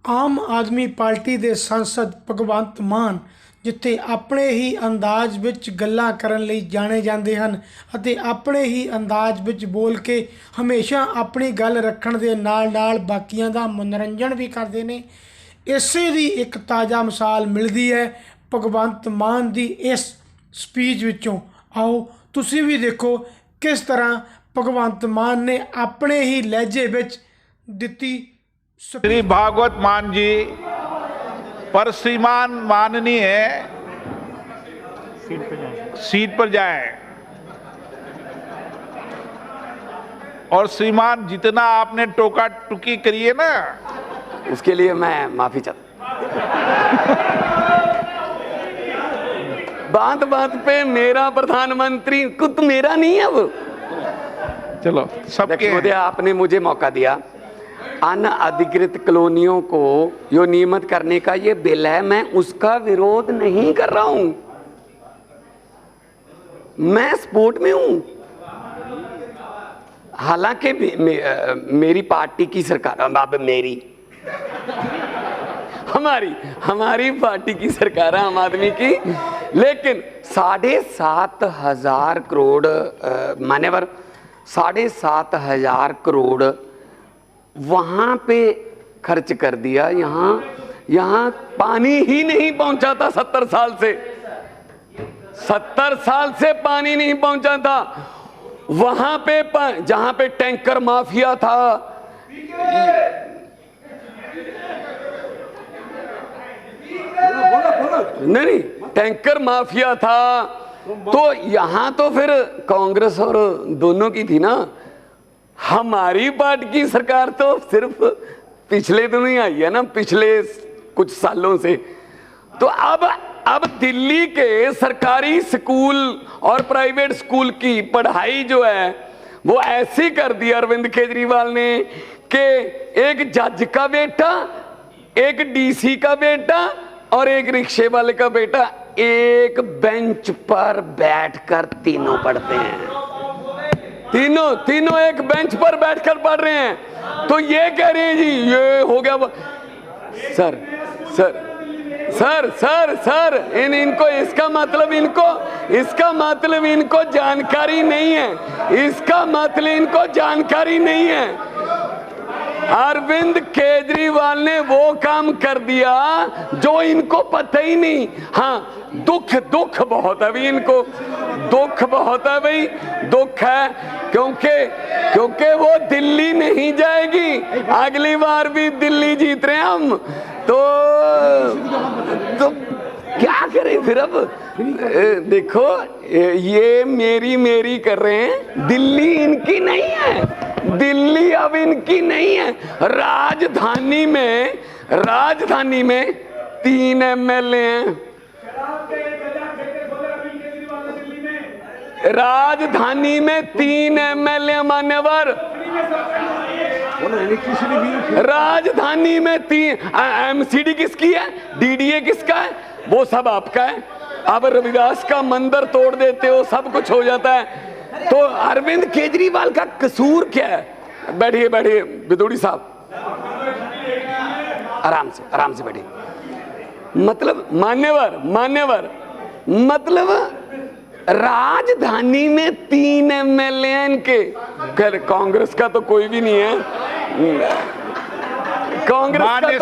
आम आदमी पार्टी ਦੇ सांसद ਭਗਵੰਤ ਮਾਨ ਜਿੱਥੇ ਆਪਣੇ ਹੀ ਅੰਦਾਜ਼ ਵਿੱਚ ਗੱਲਾਂ ਕਰਨ ਲਈ ਜਾਣੇ ਜਾਂਦੇ ਹਨ ਅਤੇ ਆਪਣੇ ਹੀ ਅੰਦਾਜ਼ ਵਿੱਚ ਬੋਲ ਕੇ ਹਮੇਸ਼ਾ ਆਪਣੀ ਗੱਲ ਰੱਖਣ ਦੇ ਨਾਲ ਬਾਕੀਆਂ ਦਾ ਮਨੋਰੰਜਨ ਵੀ ਕਰਦੇ ਨੇ। ਇਸੇ ਦੀ ਇੱਕ ਤਾਜ਼ਾ ਮਿਸਾਲ ਮਿਲਦੀ ਹੈ ਭਗਵੰਤ ਮਾਨ ਦੀ ਇਸ ਸਪੀਚ ਵਿੱਚੋਂ। आओ तुसी भी देखो किस तरह भगवंत मान ने अपने ही लहजे विच दिती। श्री भागवत मान जी पर श्रीमान माननीय सीट पर जाए और श्रीमान जितना आपने टोका टुकी करी है ना, उसके लिए मैं माफी चाहता। बात बात पे मेरा प्रधानमंत्री कुछ मेरा नहीं है वो। चलो सबके मोदी आपने मुझे मौका दिया। अनअधिकृत कॉलोनियों को जो नियमित करने का ये बिल है, मैं उसका विरोध नहीं कर रहा हूं, मैं सपोर्ट में हूं। हालांकि मेरी पार्टी की सरकार, अब मेरी हमारी पार्टी की सरकार है आम आदमी की, लेकिन 7,500 करोड़ मान्यवर 7,500 करोड़ वहां पे खर्च कर दिया। यहाँ पानी ही नहीं पहुंचा था 70 साल से, 70 साल से पानी नहीं पहुंचा था। वहां पे जहां पे टैंकर माफिया था, नहीं टैंकर माफिया था, तो यहां तो फिर कांग्रेस और दोनों की थी ना। हमारी पार्टी की सरकार तो सिर्फ पिछले दिनों ही आई है ना, पिछले कुछ सालों से। तो अब दिल्ली के सरकारी स्कूल और प्राइवेट स्कूल की पढ़ाई जो है वो ऐसी कर दी अरविंद केजरीवाल ने कि एक जज का बेटा, एक डीसी का बेटा और एक रिक्शे वाले का बेटा एक बेंच पर बैठकर तीनों पढ़ते हैं। तीनों एक बेंच पर बैठकर पढ़ रहे हैं। तो ये कह रहे हैं जी ये हो गया। सर इनको इसका मतलब इनको जानकारी नहीं है, इसका मतलब इनको जानकारी नहीं है। अरविंद केजरीवाल ने वो काम कर दिया जो इनको पता ही नहीं। हाँ, दुख बहुत है भाई, इनको दुख बहुत है भाई, दुख है क्योंकि वो दिल्ली नहीं जाएगी। अगली बार भी दिल्ली जीत रहे हैं हम, तो क्या करें फिर। अब देखो ये मेरी कर रहे हैं, दिल्ली इनकी नहीं है, दिल्ली अब इनकी नहीं है। राजधानी में 3 एमएलए हैं, राजधानी में 3 एमएलए मान्यवर, राजधानी में 3। एमसीडी किसकी है, डीडीए किसका है, वो सब आपका है। अब रविदास का मंदिर तोड़ देते हो, सब कुछ हो जाता है। तो अरविंद केजरीवाल का कसूर क्या है? बैठिए विदोड़ी साहब, आराम से बैठिए। मतलब मान्यवर मतलब राजधानी में 3 एमएलए इनके। कांग्रेस का तो कोई भी नहीं है, माननीय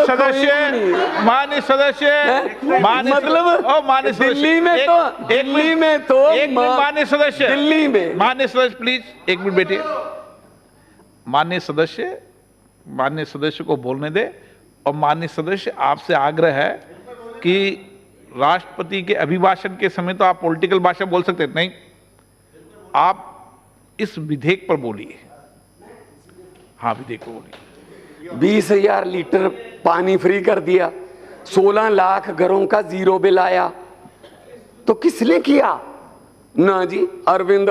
सदस्य प्लीज एक मिनट बैठिए। माननीय सदस्य को बोलने दे। और माननीय सदस्य, आपसे आग्रह है कि राष्ट्रपति के अभिभाषण के समय तो आप पॉलिटिकल भाषा बोल सकते नहीं, आप इस विधेयक पर बोलिए। हाँ, विधेयक पर बोलिए। 20,000 लीटर पानी फ्री कर दिया, 16 लाख घरों का 0 बिल आया। तो किसने किया? ना जी, अरविंद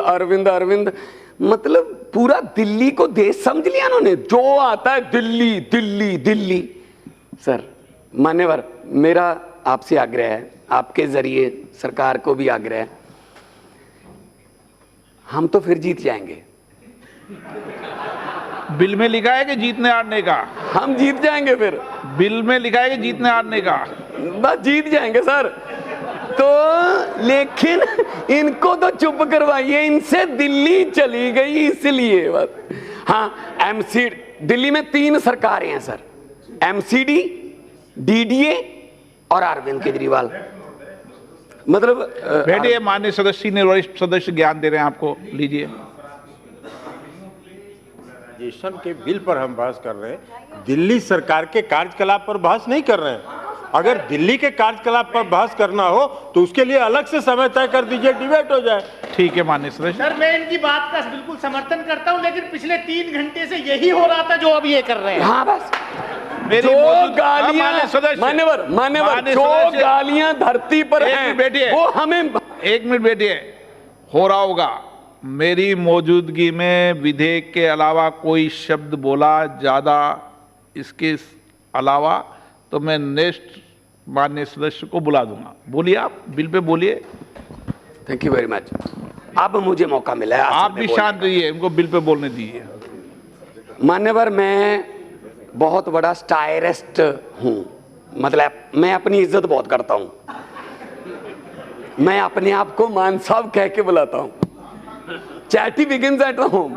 मतलब पूरा दिल्ली को देश समझ लिया उन्होंने। जो आता है दिल्ली। सर मान्यवर, मेरा आपसे आग्रह है, आपके जरिए सरकार को भी आग्रह है, हम तो फिर जीत जाएंगे। बिल में लिखा है कि जीतने हारने का? हम जीत जाएंगे फिर, बिल में लिखा है कि जीतने हारने का? बस जीत जाएंगे सर। तो लेकिन इनको तो चुप करवाइए, इनसे दिल्ली चली गई इसलिए बस। हाँ, एमसीडी, दिल्ली में 3 सरकारें हैं सर, एमसीडी, डीडीए और अरविंद केजरीवाल। मतलब बैठिए, माननीय सदस्य ने वरिष्ठ सदस्य ज्ञान दे रहे हैं आपको, लीजिए। के बिल पर हम बहस कर रहे हैं, दिल्ली सरकार के कार्यकलाप पर बहस नहीं कर रहे हैं। अगर दिल्ली के कार्यकलाप पर बहस करना हो तो उसके लिए अलग से समय तय कर दीजिए, डिबेट हो जाए। ठीक है माननीय सदस्य। सर, मैं इनकी बात का बिल्कुल समर्थन करता हूं, लेकिन पिछले 3 घंटे से यही हो रहा था जो अब ये कर रहे हैं। हाँ बस, मेरी जो मौजूद- गालियां, मान्यवर मान्यवर जो गालियां धरती पर हैं, बैठिए, वो हमें 1 मिनट बैठिए। हो रहा होगा, मेरी मौजूदगी में विधेयक के अलावा कोई शब्द बोला ज्यादा, इसके अलावा तो मैं नेक्स्ट माननीय सदस्य को बुला दूंगा। बोलिए, आप बिल पे बोलिए। Thank you very much. अब मुझे मौका मिला है, आप भी शांत रहिए, इनको बिल पे बोलने दीजिए। मान्यवर, मैं बहुत बड़ा स्टायरिस्ट हूं, मतलब मैं अपनी इज्जत बहुत करता हूं, मैं अपने आप को मान साहब कह के बुलाता हूं। Chatty begins at home.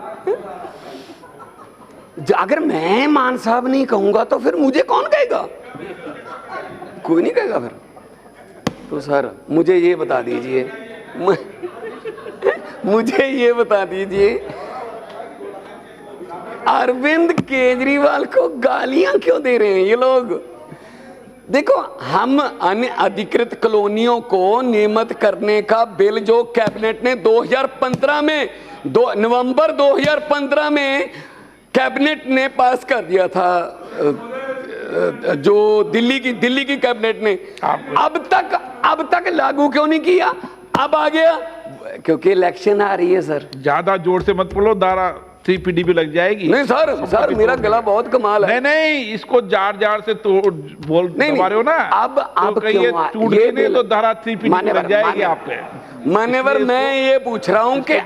अगर मैं मान साहब नहीं कहूंगा तो फिर मुझे कौन कहेगा? कोई नहीं कहेगा फिर। तो सर मुझे ये बता दीजिए, मुझे ये बता दीजिए, अरविंद केजरीवाल को गालियां क्यों दे रहे हैं ये लोग? देखो, हम अनअधिकृत कॉलोनियों को नियमित करने का बिल जो कैबिनेट ने 2015 में, नवंबर 2015 में कैबिनेट ने पास कर दिया था, जो दिल्ली की कैबिनेट ने, अब तक लागू क्यों नहीं किया? अब आ गया क्योंकि इलेक्शन आ रही है सर। ज्यादा जोर से मत बोलो, धारा 3 पीडी भी लग जाएगी। नहीं सर मेरा गला बहुत कमाल है। नहीं, इसको जार से तो बोल दबा रहे हो ना। अब तो कहिए टूट के नहीं तो धारा 3 पीडी लग जाएगी आप पे। मान्यवर, मैं ये पूछ रहा हूं कि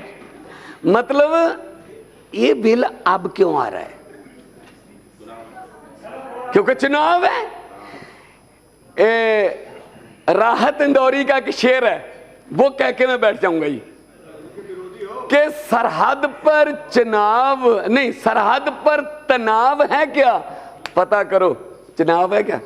मतलब ये बिल अब क्यों आ रहा है? क्योंकि चुनाव है। राहत इंदौरी का एक शेर है, वो कह के मैं बैठ जाऊंगा ही कि सरहद पर चुनाव नहीं, सरहद पर तनाव है क्या? पता करो, चुनाव है क्या?